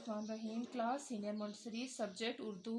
बिस्मिल्लाहिर्रहमानिर्रहीम। Class senior Montessori, subject Urdu,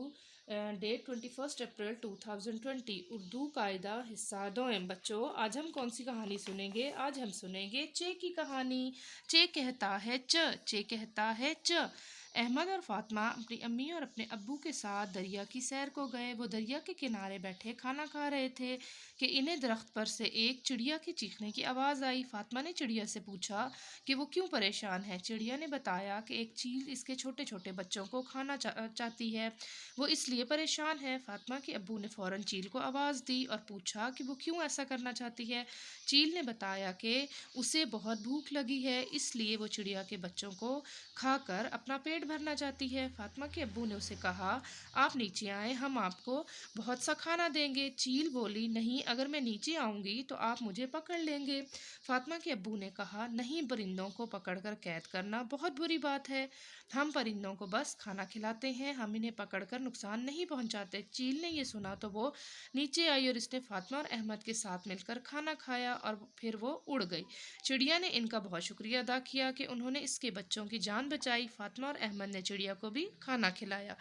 date 21 April 2020। Urdu कायदा हिस्सा दोम। बच्चों, आज हम कौन सी कहानी सुनेंगे? आज हम सुनेंगे चे की कहानी। चे कहता है च, चे कहता है च। अहमद और फातिमा अपनी अम्मी और अपने अब्बू के साथ दरिया की सैर को गए। वो दरिया के किनारे बैठे खाना खा रहे थे कि इन्हें दरख्त पर से एक चिड़िया के चीखने की आवाज़ आई। फातिमा ने चिड़िया से पूछा कि वो क्यों परेशान है। चिड़िया ने बताया कि एक चील इसके छोटे छोटे बच्चों को खाना चाहती है, वो इसलिए परेशान है। फातिमा के अब्बू ने फ़ौरन चील को आवाज़ दी और पूछा कि वो क्यों ऐसा करना चाहती है। चील ने बताया कि उसे बहुत भूख लगी है, इसलिए वो चिड़िया के बच्चों को खाकर अपना पेट भरना चाहती है। फातिमा के अब्बू ने उसे कहा, आप नीचे आए, हम आपको बहुत सा खाना देंगे। चील बोली, नहीं, अगर मैं नीचे आऊँगी तो आप मुझे पकड़ लेंगे। फातिमा के अब्बू ने कहा, नहीं, परिंदों को पकड़कर कैद करना बहुत बुरी बात है। हम परिंदों को बस खाना खिलाते हैं, हम इन्हें पकड़कर नुकसान नहीं पहुंचाते। चील ने ये सुना तो वो नीचे आई और इसने फातिमा और अहमद के साथ मिलकर खाना खाया और फिर वो उड़ गई। चिड़िया ने इनका बहुत शुक्रिया अदा किया कि उन्होंने इसके बच्चों की जान बचाई। फातिमा और अहमद ने चिड़िया को भी खाना खिलाया।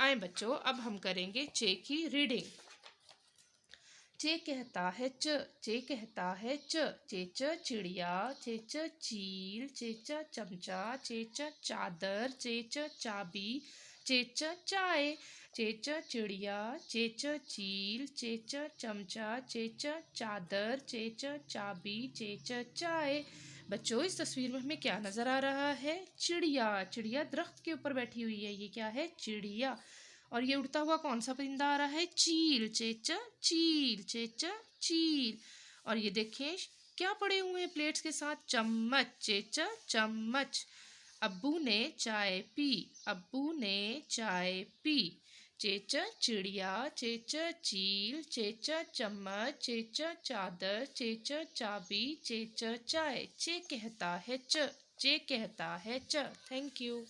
आए बच्चों, अब हम करेंगे चे की रीडिंग। चे कहता है च, चे कहता है च। चेच चिड़िया, चेच चील, चेच चमचा, चेच चादर, चेच चाबी, चेच चाय। चेच चिड़िया, चेच चील, चेच चमचा, चेच चादर, चेच चाबी, चेच चाय। बच्चों, इस तस्वीर में हमें क्या नज़र आ रहा है? चिड़िया। चिड़िया दरख्त के ऊपर बैठी हुई है, ये क्या है? चिड़िया। और ये उड़ता हुआ कौन सा परिंदा आ रहा है? चील। चेच चील, चेच चील। और ये देखें क्या पड़े हुए हैं प्लेट्स के साथ? चम्मच। चेच चम्मच। अब्बू ने चाय पी, अब्बू ने चाय पी। चेच चिड़िया, चेच चील, चेच चम्मच, चेच चादर, चेच चाबी, चेच चाय। चे कहता है च, चे कहता है च। Thank you.